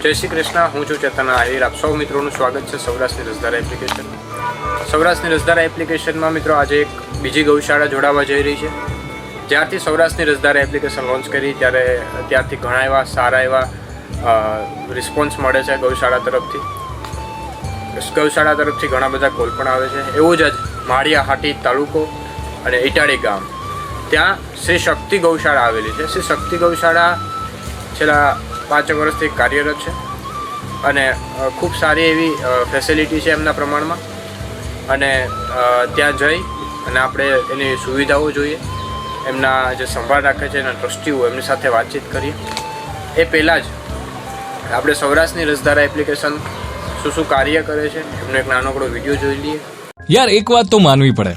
જય શ્રી કૃષ્ણ, હું છું ચેતન આહિર. આપ સૌ મિત્રોનું સ્વાગત છે સૌરાષ્ટ્રની રસધારા એપ્લિકેશન. સૌરાષ્ટ્રની રસધારા એપ્લિકેશનમાં મિત્રો આજે એક બીજી ગૌશાળા જોડાવા જઈ રહી છે. જ્યારથી સૌરાષ્ટ્રની રસધારા એપ્લિકેશન લોન્ચ કરી ત્યારથી ઘણા એવા સારા એવા રિસ્પોન્સ મળે છે ગૌશાળા તરફથી. ગૌશાળા તરફથી ઘણા બધા કોલ પણ આવે છે. એવું જ માળિયા હાટી તાલુકો અને ઇટાળી ગામ, ત્યાં શ્રી શક્તિ ગૌશાળા આવેલી છે. શ્રી શક્તિ ગૌશાળા છેલ્લા 5 વર્ષથી કાર્યરત છે અને ખૂબ સારી એવી ફેસિલિટી છે એમના પ્રમાણમાં. અને ત્યાં જઈ અને આપણે એની સુવિધાઓ જોઈએ, એમના જે સંભાળ રાખે છે એના ટ્રસ્ટીઓ, એમની સાથે વાતચીત કરીએ. એ પહેલાં જ આપણે સૌરાષ્ટ્રની રસધારા એપ્લિકેશન શું કાર્ય કરે છે એમનો એક નાનકડો વિડીયો જોઈ લઈએ. યાર, એક વાત તો માનવી પડે,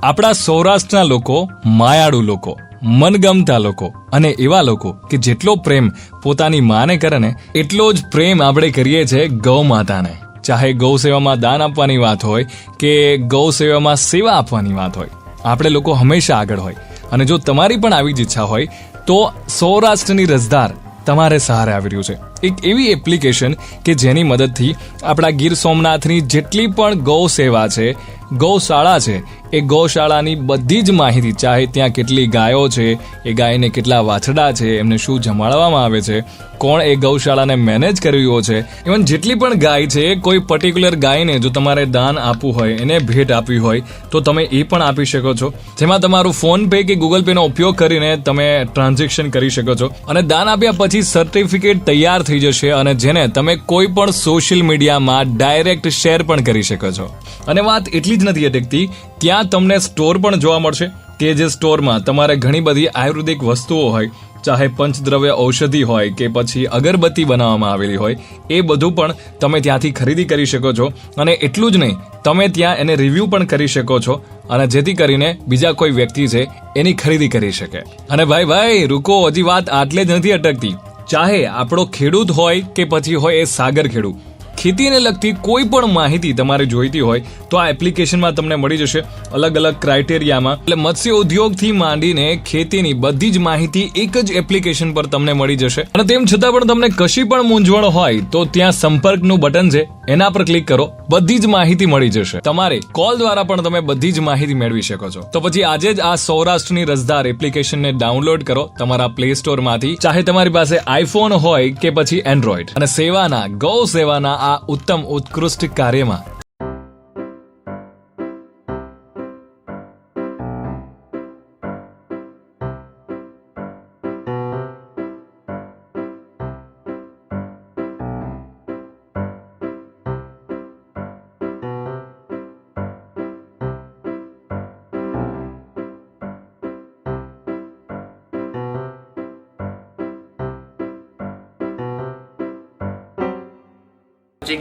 આપણા સૌરાષ્ટ્રના લોકો માયાળુ લોકો, મનગમતા લોકો અને એવા લોકો કે જેટલો પ્રેમ પોતાની માને કરે ને એટલો જ પ્રેમ આપણે કરીએ છીએ ગૌ માતાને. ચાહે ગૌ સેવામાં દાન આપવાની વાત હોય કે ગૌ સેવામાં સેવા આપવાની વાત હોય, આપણે લોકો હંમેશા આગળ હોય. અને જો તમારી પણ આવી જ ઈચ્છા હોય તો સૌરાષ્ટ્રની રસધાર તમારે સહારે આવી રહ્યું છે. એક એવી એપ્લિકેશન કે જેની મદદથી આપણા ગીર સોમનાથની જેટલી પણ ગૌ સેવા છે, ગૌશાળા છે, એ ગૌશાળાની બધી જ માહિતી, ચાહે ત્યાં કેટલી ગાયો છે, એ ગાયને કેટલા વાછડા છે, એમને શું જમાડવામાં આવે છે, કોણ એ ગૌશાળાને મેનેજ કરી રહ્યો છે, ઇવન જેટલી પણ ગાય છે, કોઈ પર્ટિક્યુલર ગાયને જો તમારે દાન આપવું હોય, એને ભેટ આપવી હોય તો તમે એ પણ આપી શકો છો. જેમાં તમારું ફોન પે કે ગૂગલ પે નો ઉપયોગ કરીને તમે ટ્રાન્ઝેક્શન કરી શકો છો. અને દાન આપ્યા પછી સર્ટિફિકેટ તૈયાર થઈ જશે અને જેને તમે કોઈ પણ સોશિયલ મીડિયામાં ડાયરેક્ટ શેર પણ કરી શકો છો. અને વાત એટલી જ નથી અટકતી, ત્યાં તમને સ્ટોર પણ જોવા મળશે કે જે સ્ટોરમાં તમારે ઘણી બધી આયુર્વેદિક વસ્તુઓ હોય, ચાહે પંચદ્રવ્ય ઔષધિ હોય કે પછી અગરબત્તી બનાવવામાં આવેલી હોય, એ બધું પણ તમે ત્યાંથી ખરીદી કરી શકો છો. અને એટલું જ નહીં, તમે ત્યાં એને રિવ્યૂ પણ કરી શકો છો અને જેથી કરીને બીજા કોઈ વ્યક્તિ છે એની ખરીદી કરી શકે. અને ભાઈ રૂકો, હજી વાત આટલે જ નથી અટકતી. ચાહે આપણો ખેડૂત હોય કે પછી હોય એ સાગર ખેડૂત, ખેતીને લગતી કોઈ પણ માહિતી તમારે જોઈતી હોય તો આ એપ્લિકેશનમાં તમને મળી જશે અલગ અલગ ક્રાઇટેરિયામાં. એટલે મત્સ્ય ઉદ્યોગથી માંડીને ખેતીની બધી જ માહિતી એક જ એપ્લિકેશન પર તમને મળી જશે. અને તેમ છતાં પણ તમને કશી પણ મૂંઝવણ હોય તો ત્યાં સંપર્કનું બટન છે, એના પર ક્લિક કરો, બધી જ માહિતી મળી જશે. તમારે કોલ દ્વારા પણ તમે બધી જ માહિતી મેળવી શકો છો. તો પછી આજે જ આ સૌરાષ્ટ્રની રસધાર એપ્લિકેશનને ડાઉનલોડ કરો તમારા પ્લે સ્ટોરમાંથી, ચાહે તમારી પાસે આઈફોન હોય કે પછી એન્ડ્રોઈડ. અને સેવાના, ગૌ સેવાના આ ઉત્તમ ઉત્કૃષ્ટ કાર્યમાં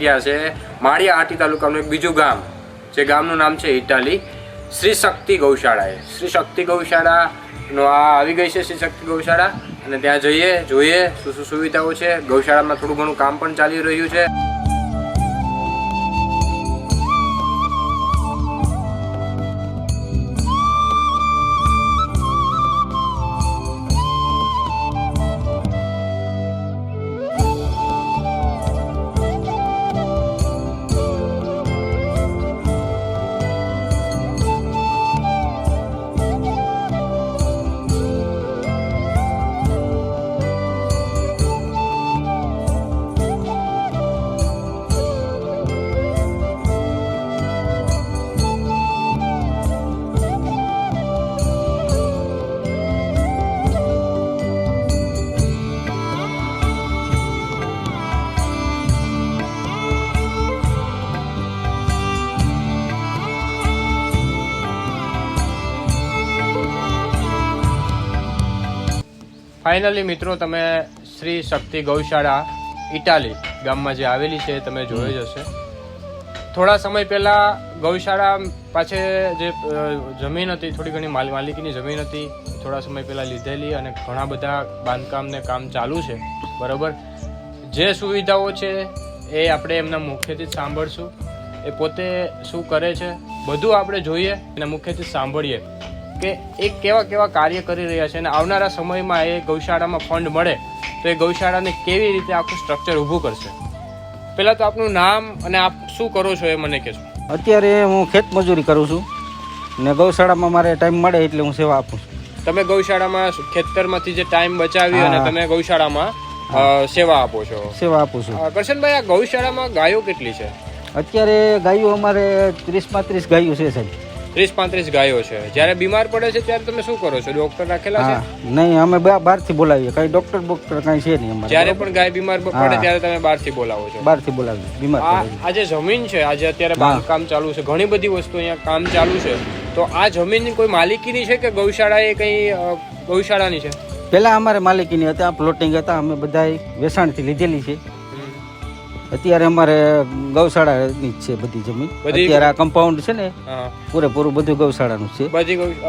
ગયા છે માળિયા હાટી તાલુકાનું એક બીજું ગામ, જે ગામનું નામ છે ઇટાલી. શ્રી શક્તિ ગૌશાળા. શ્રી શક્તિ ગૌશાળા નો આ આવી ગઈ છે, શ્રી શક્તિ ગૌશાળા. અને ત્યાં જોઈએ શું સુવિધાઓ છે. ગૌશાળામાં થોડું ઘણું કામ પણ ચાલી રહ્યું છે. ફાઇનલી મિત્રો, તમે શ્રી શક્તિ ગૌશાળા ઇટાલી ગામમાં જે આવેલી છે તમે જોઈ જ હશે. થોડા સમય પહેલાં ગૌશાળા પાસે જે જમીન હતી, થોડી ઘણી માલિકીની જમીન હતી, થોડા સમય પહેલાં લીધેલી અને ઘણા બધા બાંધકામને કામ ચાલુ છે. બરાબર, જે સુવિધાઓ છે એ આપણે એમના મુખ્યથી જ સાંભળશું. એ પોતે શું કરે છે બધું આપણે જોઈએ અને મુખ્યથી સાંભળીએ કે એ કેવા કાર્ય કરી રહ્યા છે અને આવનારા સમયમાં એ ગૌશાળામાં ફંડ મળે તો એ ગૌશાળાને કેવી રીતે આખું સ્ટ્રક્ચર ઊભું કરશે. પહેલાં તો આપનું નામ અને આપ શું કરો છો એ મને કહેશો. અત્યારે હું ખેતમજૂરી કરું છું ને ગૌશાળામાં મારે ટાઈમ મળે એટલે હું સેવા આપું છું. તમે ગૌશાળામાં ખેતરમાંથી જે ટાઈમ બચાવી અને તમે ગૌશાળામાં સેવા આપો છો. સેવા આપું છું. કરશનભાઈ, આ ગૌશાળામાં ગાયો કેટલી છે? અત્યારે ગાયો અમારે 30-35 ગાયો છે સાહેબ. 30-35 ગાયો છે. જ્યારે બીમાર પડે છે ત્યારે તમે શું કરો છો? ડોક્ટર રાખેલા છે? નહીં, અમે બહારથી બોલાવીએ. કઈ ડોક્ટર કઈ છે નહીં અમારે. જ્યારે પણ ગાય બીમાર પડે ત્યારે તમે બહારથી બોલાવો છો? બહારથી બોલાવીએ બીમાર પડે. આ જે જમીન છે, આજે અત્યારે બાંધકામ ચાલુ છે, ઘણી બધી વસ્તુ અહીંયા કામ ચાલુ છે, તો આ જમીનની કોઈ માલિકીની છે કે ગૌશાળા એ કઈ ગૌશાળાની છે? પહેલા અમારે માલિકીની હતા, પ્લોટિંગ હતા, અમે બધા વેચાણથી લીધેલી છે. અત્યારે અમારે ગૌશાળાની જ છે બધી જમીન. અત્યારે આ કમ્પાઉન્ડ છે ને પૂરેપૂરું બધું ગૌશાળાનું છે.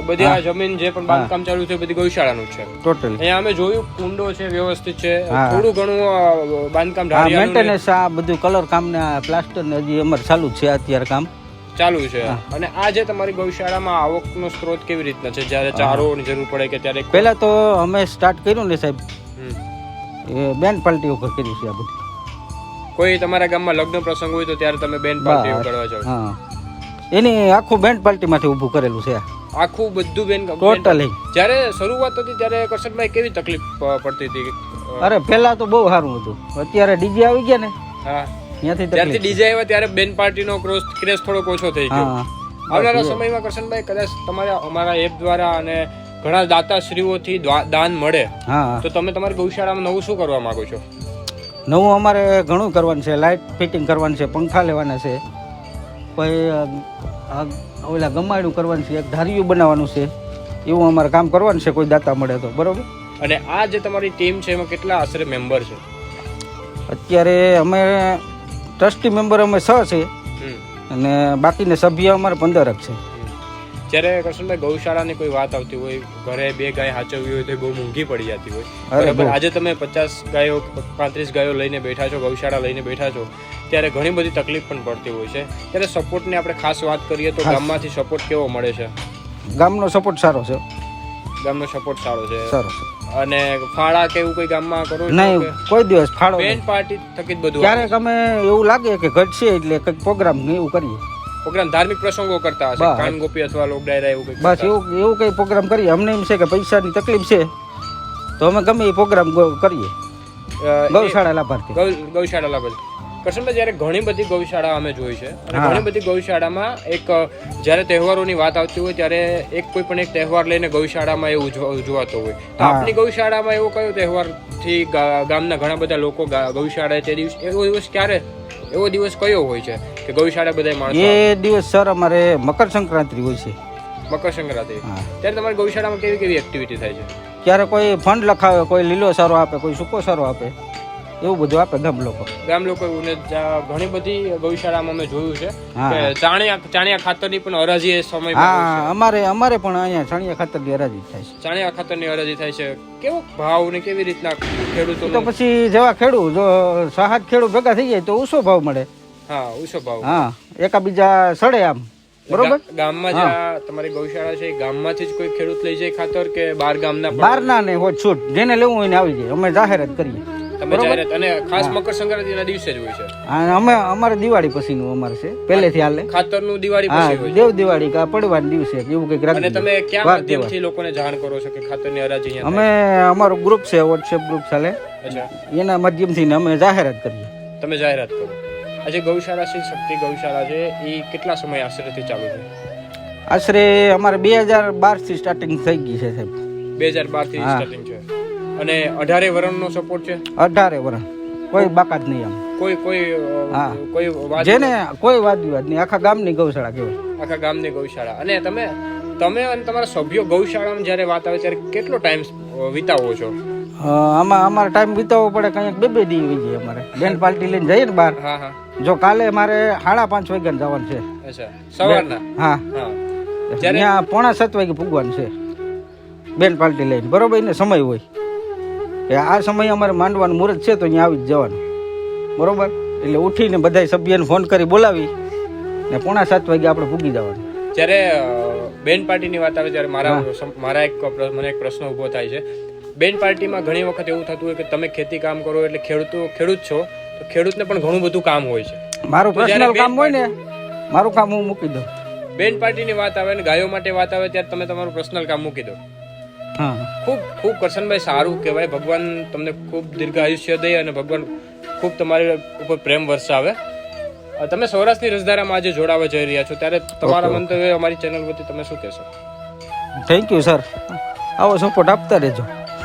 બધી આ જમીન જે પણ બાંધકામ ચાલુ છે બધી ગૌશાળાનું છે ટોટલ. અહીંયા અમે જોયું કુંડો છે, વ્યવસ્થિત છે, થોડું ઘણું બાંધકામ મેન્ટેનન્સ, આ બધું કલર કામ ને પ્લાસ્ટર ને હજી અમારે ચાલુ જ છે. અત્યારે કામ ચાલુ છે. અને આ જે તમારી ગૌશાળામાં આવકનો સ્ત્રોત કેવી રીતના છે? જ્યારે ચારોની જરૂર પડે કે ત્યારે? પહેલા તો અમે સ્ટાર્ટ કર્યું ને સાહેબ, બેન્ડ પાર્ટી ઉપર કર્યું છે આ બધું. કોઈ તમારા ગામમાં લગ્ન પ્રસંગ હોય તો ત્યારે તમે બેન્ડ પાર્ટી કરવા જાવ? હા, એની આખું બેન્ડ પાર્ટી માંથી ઊભું કરેલું છે. આખું બધું બેન્ડ ટોટલી. જ્યારે શરૂઆત હતી ત્યારે કરશનભાઈ કેવી તકલીફ પડતી હતી? અરે પહેલા તો બહુ સારું હતું. અત્યારે ડીજે આવી ગયા ને, હા, ત્યારથી ડીજે આવ્યા ત્યારે બેન્ડ પાર્ટીનો ક્રેઝ થોડોક ઓછો થઈ ગયો. આવનારા સમયમાં કરશનભાઈ કદાચ તમારા અમારા એપ દ્વારા અને ઘણા દાતાશ્રીઓથી દાન મળે તો તમે તમારી ગૌશાળામાં નવું શું કરવા માંગો છો? નવું અમારે ઘણું કરવાનું છે. લાઇટ ફિટિંગ કરવાનું છે, પંખા લેવાના છે, પછી ઓલા ગમાડું કરવાનું છે, એક ધારિયું બનાવવાનું છે. એવું અમારે કામ કરવાનું છે કોઈ દાતા મળે તો. બરોબર. અને આ જે તમારી ટીમ છે એમાં કેટલા આશરે મેમ્બર છે? અત્યારે અમે ટ્રસ્ટી મેમ્બર અમે 6 છે અને બાકીના સભ્ય અમારે 15 છે. જ્યારે કરશનભાઈ ગૌશાળાની કોઈ વાત આવતી હોય, ઘરે 2 ગાય સાચવવી હોય તો બહુ મોંઘી પડી જતી હોય, બરાબર? આજે તમે 50 ગાયો 35 ગાયો લઈને બેઠા છો, ગૌશાળા લઈને બેઠા છો, ત્યારે ઘણી બધી તકલીફ પણ પડતી હોય છે. ત્યારે સપોર્ટની આપણે ખાસ વાત કરીએ તો ગામમાંથી સપોર્ટ કેવો મળે છે? ગામનો સપોર્ટ સારો છે. ગામનો સપોર્ટ સારો છે. સારો. અને ફાળા કે એવું કોઈ ગામમાં કરો છો? નહીં, કોઈ દિવસ ફાળો. બેન્ડ પાર્ટી થકી જ બધું. ક્યારેક અમે એવું લાગે કે ઘટશે એટલે કંઈક પ્રોગ્રામ એવું કરીએ. પ્રોગ્રામ ધાર્મિક પ્રસંગો કરતા હશે, કાન ગોપી અથવા લોક ડાયરા એવું કંઈક? બસ એવું કંઈ પ્રોગ્રામ કરીએ. અમને એમ છે કે પૈસાની તકલીફ છે તો અમે ગમે એ પ્રોગ્રામ કરીએ. ગૌશાળા લાભાર્થી. ગૌશાળા લાભાર્થી. કરશનભાઈ, જ્યારે ઘણી બધી ગૌશાળા અમે જોઈ છે અને ઘણી બધી ગૌશાળામાં એક જ્યારે તહેવારોની વાત આવતી હોય ત્યારે કોઈ પણ એક તહેવાર લઈને ગૌશાળામાં એ ઉજવાતો હોય. તો આપની ગૌશાળામાં એવો કયો તહેવારથી ગામના ઘણા બધા લોકો ગૌશાળાએ તે દિવસ એવો દિવસ કયો હોય છે કે ગૌશાળા બધા માણસો? એ દિવસ સર અમારે મકર સંક્રાંતિ હોય છે. મકર સંક્રાંતિ. ત્યારે તમારી ગૌશાળામાં કેવી કેવી એક્ટિવિટી થાય છે? ત્યારે કોઈ ફંડ લખાવે, કોઈ લીલો સારો આપે, કોઈ સૂકો સારો આપે, એવું બધું આપે ગામ લોકો. ઘણી બધી ગૌશાળામાં અમે જોયું છે કે ચાણિયા ખાતરની પણ હરાજી એ સમય. હા, અમારે પણ અહીંયા ચાણિયા ખાતરની હરાજી થાય છે. ચાણિયા ખાતરની હરાજી થાય છે. કેવો ભાવ ને કેવી રીતના ખેડૂતો? તો પછી જેવા ખેડૂત, જો 6-7 ખેડૂત ભેગા થઈ જાય તો ઊંચો ભાવ મળે. હા, ઊંચો ભાવ. હા, એકાબીજા સડે આમ. બરોબર. ગામમાં જે તમારી ગૌશાળા છે ગામમાંથી જ કોઈ ખેડૂત લઈ જાય ખાતર કે બહાર ગામના? બહારના ને હોય છૂટ, જેને લેવું હોય ને આવી જાય. અમે જાહેરાત કરીએ. અને ખાસ મકર સંક્રાંતિના દિવસે જ હોય છે? અમારે દિવાળી પછીનું અમારે છે, પહેલેથી હાલે. ખાતરનું દિવાળી પછી હોય? દેવ દિવાળી કા પડવાના દિવસે એવું કંઈક રાખીએ. અને તમે ક્યાં માધ્યમથી લોકોને જાણ કરો છો કે ખાતરની હરાજી અહીંયા? અમે અમારું ગ્રુપ છે, વોટ્સએપ ગ્રુપ ચાલે, એના માધ્યમથી અમે જાહેરાત કરીએ. તમે જાહેરાત કરો. આજે ગૌશાળા શ્રી શક્તિ ગૌશાળા છે એ કેટલા સમય આશરેથી ચાલુ છે? આશરે અમારે 2012 થી સ્ટાર્ટિંગ થઈ ગઈ છે સાહેબ. 2012 થી સ્ટાર્ટિંગ છે. અને 18 વર્ષનો સપોર્ટ છે? 18 વર્ષ કોઈ બાકાત નહીં. આમ કોઈ જેને કોઈ વાદ વિવાદ નહીં. આખા ગામની ગૌશાળા કહેવાય. આખા ગામની ગૌશાળા. અને તમે અને તમારા સભ્યો ગૌશાળામાં જ્યારે વાત આવે ત્યારે કેટલો ટાઈમ વિતાવો છો? આમાં અમારે ટાઈમ વિતાવવો પડે. કંઈક 2-2 દી હોય છે અમારે. બેન્ડ પાર્ટી લઈને જઈએ ને બહાર. જો કાલે મારે 5:30 વાગ્યા જવાનું છે. અચ્છા, સવારના? હા, ત્યાં 6:45 વાગે પૂગવાનું છે બેન્ડ પાર્ટી લઈને. બરોબર. એને સમય હોય કે આ સમય અમારે માંડવાનું મુહૂર્ત છે તો અહીંયા આવી જ જવાનું. બરોબર. એટલે ઉઠીને બધા સભ્યને ફોન કરી બોલાવી ને 6:45 વાગે આપણે પૂગી જવાનું. જ્યારે બેન્ડ પાર્ટીની વાત આવે ત્યારે મને એક પ્રશ્ન ઊભો થાય છે બેન પાર્ટીમાં ઘણી વખત એવું થતું હોય કે તમે ખેતી કામ કરો એટલે ખેડૂત છો તો ખેડૂતને પણ ઘણું બધું કામ હોય છે. મારું પર્સનલ કામ હોય ને મારું કામ હું મૂકી દઉં. બેન પાર્ટીની વાત આવે ને ગાયો માટે વાત આવે ત્યારે તમે તમારું પર્સનલ કામ મૂકી દો. હા ખૂબ ખૂબ કરશનભાઈ સારું કહેવાય. ભગવાન તમને ખૂબ દીર્ઘ આયુષ્ય દે અને ભગવાન ખૂબ તમારી ઉપર પ્રેમ વરસાવે. તમે સૌરાષ્ટ્રની રસધારામાં આજે જોડાવા જઈ રહ્યા છો ત્યારે તમારા મંતવ્ય અમારી ચેનલ વતી તમે શું કહેશો? થેન્ક યુ સર, આવો સપોર્ટ આપતા રહેજો.